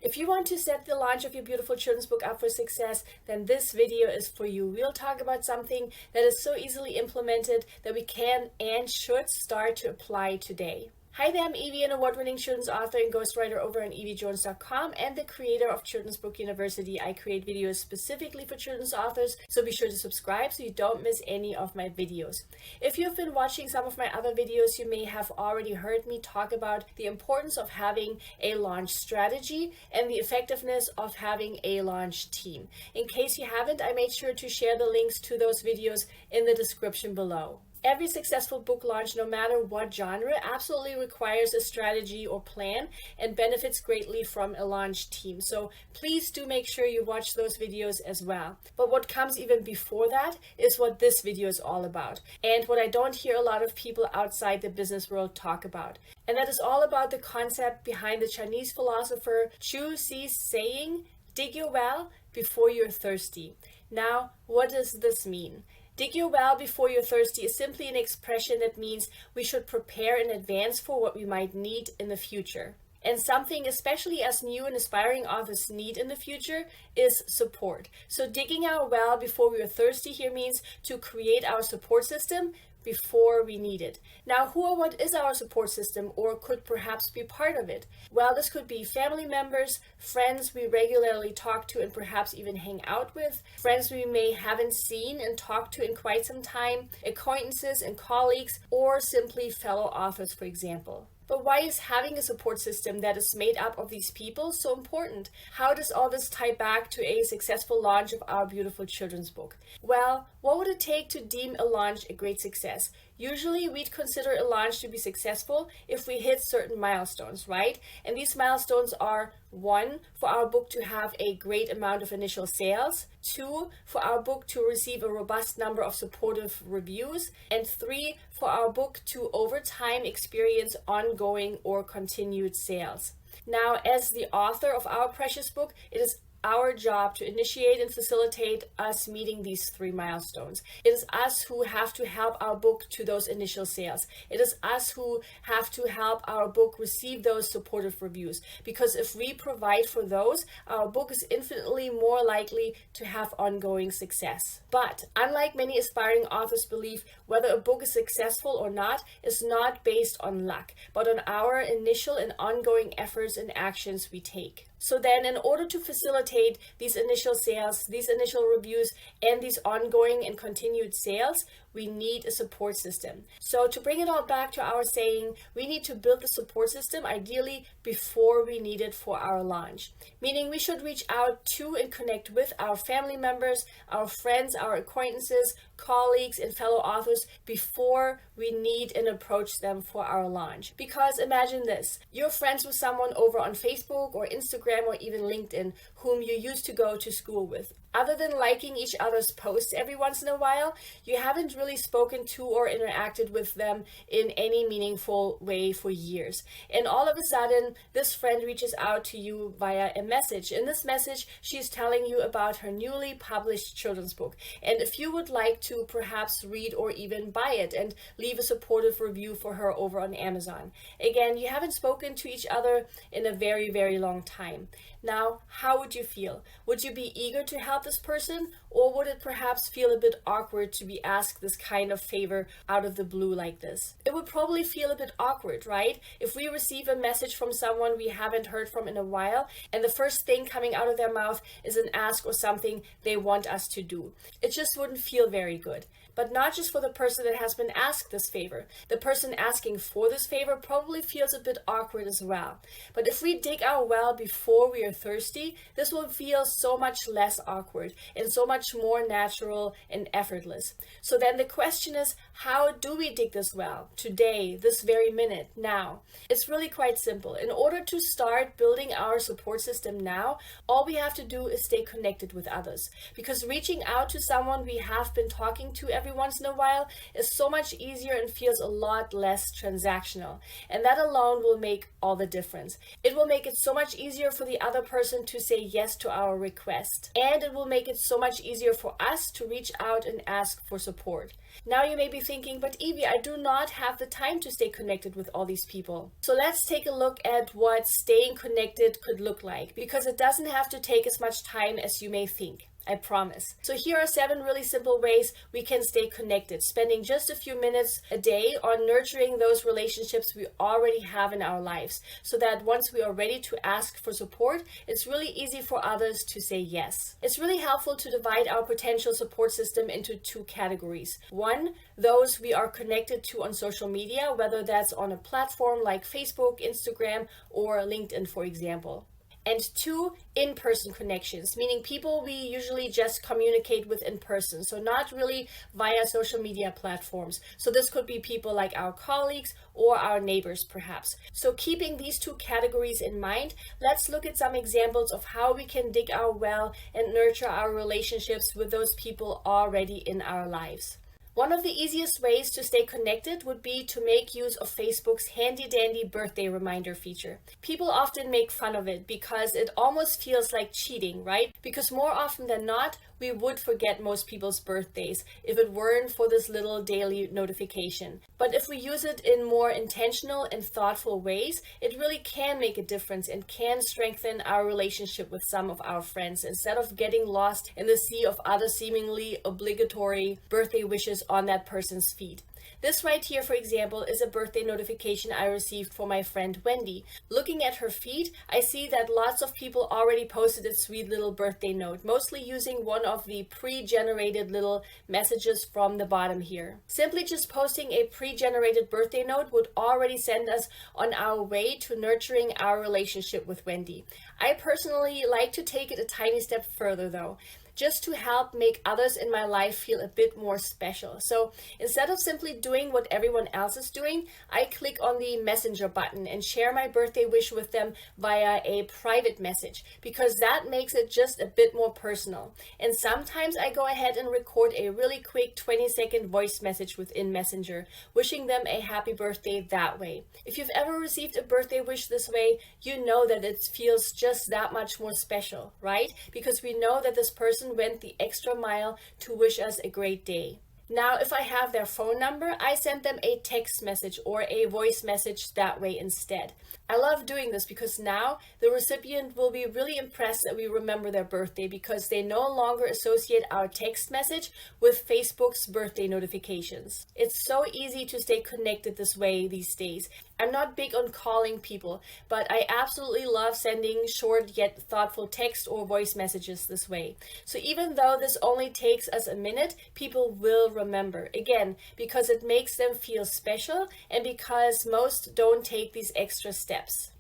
If you want to set the launch of your beautiful children's book up for success, then this video is for you. We'll talk about something that is so easily implemented that we can and should start to apply today. Hi there, I'm Eevi, an award-winning children's author and ghostwriter over on eevijones.com and the creator of Children's Book University. I create videos specifically for children's authors, so be sure to subscribe so you don't miss any of my videos. If you've been watching some of my other videos, you may have already heard me talk about the importance of having a launch strategy and the effectiveness of having a launch team. In case you haven't, I made sure to share the links to those videos in the description below. Every successful book launch, no matter what genre, absolutely requires a strategy or plan and benefits greatly from a launch team. So please do make sure you watch those videos as well. But what comes even before that is what this video is all about, and what I don't hear a lot of people outside the business world talk about. And that is all about the concept behind the Chinese philosopher Chu Xi's saying, "Dig your well before you're thirsty." Now, what does this mean? Dig your well before you're thirsty is simply an expression that means we should prepare in advance for what we might need in the future. And something especially as new and aspiring authors need in the future is support. So digging our well before we are thirsty here means to create our support system before we need it. Now, who or what is our support system, or could perhaps be part of it? Well, this could be family members, friends we regularly talk to and perhaps even hang out with, friends we may haven't seen and talked to in quite some time, acquaintances and colleagues, or simply fellow authors, for example. But why is having a support system that is made up of these people so important? How does all this tie back to a successful launch of our beautiful children's book? Well, what would it take to deem a launch a great success? Usually we'd consider a launch to be successful if we hit certain milestones, right? And these milestones are: 1, for our book to have a great amount of initial sales; 2, for our book to receive a robust number of supportive reviews; and 3, for our book to over time experience ongoing or continued sales. Now, as the author of our precious book, it is our job to initiate and facilitate us meeting these 3 milestones. It is us who have to help our book to those initial sales. It is us who have to help our book receive those supportive reviews, because if we provide for those, our book is infinitely more likely to have ongoing success. But unlike many aspiring authors believe, whether a book is successful or not is not based on luck, but on our initial and ongoing efforts and actions we take. So then, in order to facilitate these initial sales, these initial reviews, and these ongoing and continued sales, we need a support system. So to bring it all back to our saying, we need to build the support system ideally before we need it for our launch. Meaning we should reach out to and connect with our family members, our friends, our acquaintances, colleagues, and fellow authors before we need and approach them for our launch. Because imagine this: you're friends with someone over on Facebook or Instagram or even LinkedIn whom you used to go to school with. Other than liking each other's posts every once in a while, you haven't really spoken to or interacted with them in any meaningful way for years. And all of a sudden, this friend reaches out to you via a message. In this message, she's telling you about her newly published children's book, and if you would like to perhaps read or even buy it, and leave a supportive review for her over on Amazon. Again, you haven't spoken to each other in a very, very long time. Now, how would you feel? Would you be eager to help this person, or would it perhaps feel a bit awkward to be asked this kind of favor out of the blue like this? It would probably feel a bit awkward, right? If we receive a message from someone we haven't heard from in a while, and the first thing coming out of their mouth is an ask or something they want us to do. It just wouldn't feel very good. But not just for the person that has been asked this favor. The person asking for this favor probably feels a bit awkward as well. But if we dig our well before we are thirsty, this will feel so much less awkward and so much more natural and effortless. So then the question is, how do we dig this well? Today, this very minute, now. It's really quite simple. In order to start building our support system now, all we have to do is stay connected with others. Because reaching out to someone we have been talking to every once in a while is so much easier and feels a lot less transactional. And that alone will make all the difference. It will make it so much easier for the other person to say yes to our request. And it will make it so much easier for us to reach out and ask for support. Now you may be thinking, but Eevi, I do not have the time to stay connected with all these people. So let's take a look at what staying connected could look like, because it doesn't have to take as much time as you may think. I promise. So here are 7 really simple ways we can stay connected, spending just a few minutes a day on nurturing those relationships we already have in our lives, so that once we are ready to ask for support, it's really easy for others to say yes. It's really helpful to divide our potential support system into 2 categories. 1, those we are connected to on social media, whether that's on a platform like Facebook, Instagram, or LinkedIn, for example. And 2, in-person connections, meaning people we usually just communicate with in person, so not really via social media platforms. So this could be people like our colleagues or our neighbors, perhaps. So keeping these 2 categories in mind, let's look at some examples of how we can dig our well and nurture our relationships with those people already in our lives. One of the easiest ways to stay connected would be to make use of Facebook's handy-dandy birthday reminder feature. People often make fun of it because it almost feels like cheating, right? Because more often than not, we would forget most people's birthdays if it weren't for this little daily notification. But if we use it in more intentional and thoughtful ways, it really can make a difference and can strengthen our relationship with some of our friends instead of getting lost in the sea of other seemingly obligatory birthday wishes on that person's feed. This right here, for example, is a birthday notification I received for my friend Wendy. Looking at her feed, I see that lots of people already posted a sweet little birthday note, mostly using one of the pre-generated little messages from the bottom here. Simply just posting a pre-generated birthday note would already send us on our way to nurturing our relationship with Wendy. I personally like to take it a tiny step further though, just to help make others in my life feel a bit more special. So instead of simply doing what everyone else is doing, I click on the messenger button and share my birthday wish with them via a private message, because that makes it just a bit more personal. And sometimes I go ahead and record a really quick 20-second voice message within Messenger, wishing them a happy birthday that way. If you've ever received a birthday wish this way, you know that it feels just that much more special, right? Because we know that this person went the extra mile to wish us a great day. Now, if I have their phone number, I send them a text message or a voice message that way instead. I love doing this because now the recipient will be really impressed that we remember their birthday, because they no longer associate our text message with Facebook's birthday notifications. It's so easy to stay connected this way these days. I'm not big on calling people, but I absolutely love sending short yet thoughtful text or voice messages this way. So even though this only takes us a minute, people will remember. Again, because it makes them feel special and because most don't take these extra steps.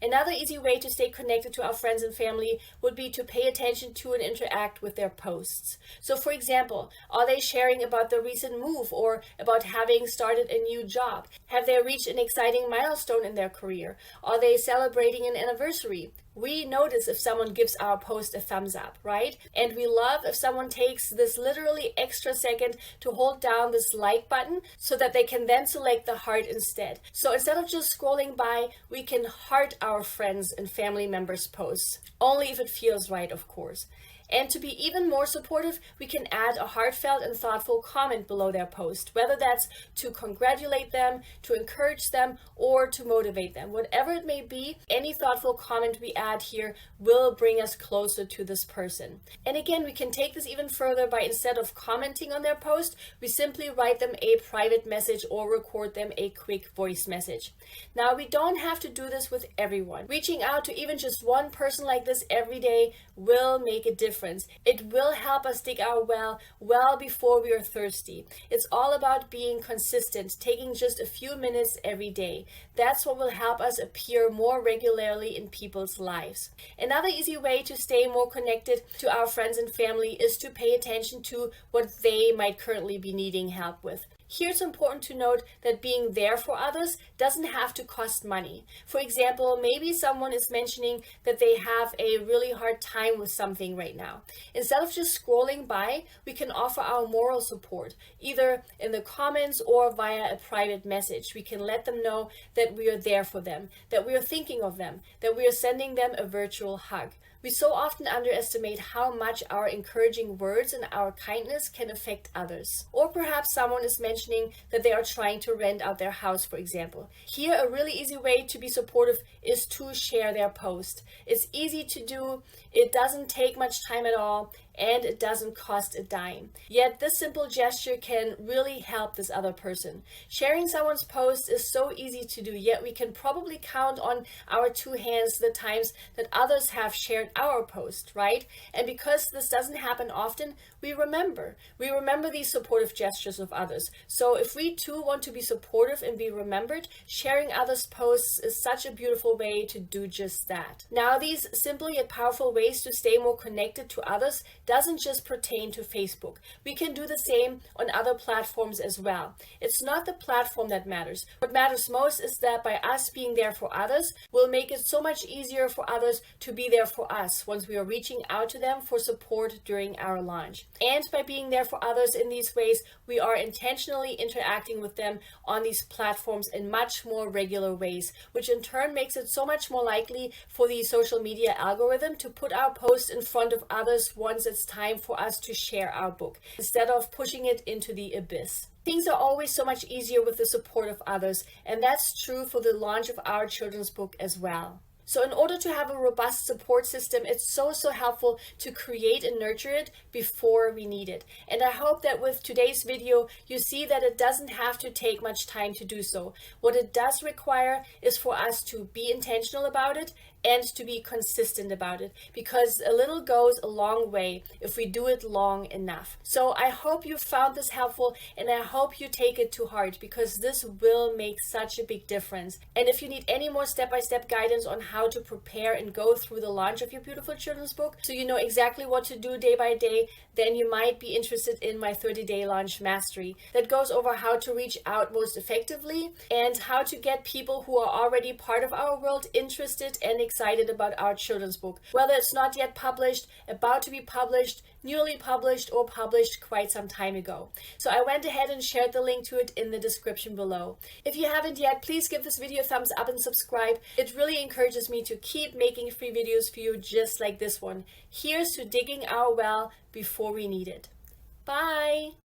Another easy way to stay connected to our friends and family would be to pay attention to and interact with their posts. So for example, are they sharing about the recent move or about having started a new job? Have they reached an exciting milestone in their career? Are they celebrating an anniversary? We notice if someone gives our post a thumbs up, right? And we love if someone takes this literally extra second to hold down this like button so that they can then select the heart instead. So instead of just scrolling by, we can heart our friends and family members' posts, only if it feels right, of course. And to be even more supportive, we can add a heartfelt and thoughtful comment below their post, whether that's to congratulate them, to encourage them, or to motivate them. Whatever it may be, any thoughtful comment we add here will bring us closer to this person. And again, we can take this even further by, instead of commenting on their post, we simply write them a private message or record them a quick voice message. Now, we don't have to do this with everyone. Reaching out to even just one person like this every day will make a difference. It will help us dig our well before we are thirsty. It's all about being consistent, taking just a few minutes every day. That's what will help us appear more regularly in people's lives. Another easy way to stay more connected to our friends and family is to pay attention to what they might currently be needing help with. Here it's important to note that being there for others doesn't have to cost money. For example, maybe someone is mentioning that they have a really hard time with something right now. Instead of just scrolling by, we can offer our moral support, either in the comments or via a private message. We can let them know that we are there for them, that we are thinking of them, that we are sending them a virtual hug. We so often underestimate how much our encouraging words and our kindness can affect others. Or perhaps someone is mentioning that they are trying to rent out their house, for example. Here, a really easy way to be supportive is to share their post. It's easy to do, it doesn't take much time at all, and it doesn't cost a dime. Yet this simple gesture can really help this other person. Sharing someone's post is so easy to do, yet we can probably count on our two hands the times that others have shared our post, right? And because this doesn't happen often, we remember these supportive gestures of others. So if we too want to be supportive and be remembered, sharing others' posts is such a beautiful way to do just that. Now, these simple yet powerful ways to stay more connected to others doesn't just pertain to Facebook. We can do the same on other platforms as well. It's not the platform that matters. What matters most is that by us being there for others, we'll make it so much easier for others to be there for us once we are reaching out to them for support during our launch. And by being there for others in these ways, we are intentionally interacting with them on these platforms in much more regular ways, which in turn makes it so much more likely for the social media algorithm to put our post in front of others once it's time for us to share our book, instead of pushing it into the abyss. Things are always so much easier with the support of others, and that's true for the launch of our children's book as well. So in order to have a robust support system, it's so helpful to create and nurture it before we need it. And I hope that with today's video, you see that it doesn't have to take much time to do so. What it does require is for us to be intentional about it and to be consistent about it, because a little goes a long way if we do it long enough. So I hope you found this helpful, and I hope you take it to heart, because this will make such a big difference. And if you need any more step-by-step guidance on how to prepare and go through the launch of your beautiful children's book, so you know exactly what to do day by day, then you might be interested in my 30-day launch mastery that goes over how to reach out most effectively and how to get people who are already part of our world interested and excited about our children's book, whether it's not yet published, about to be published, newly published, or published quite some time ago. So I went ahead and shared the link to it in the description below. If you haven't yet, please give this video a thumbs up and subscribe. It really encourages me to keep making free videos for you just like this one. Here's to digging our well before we need it. Bye!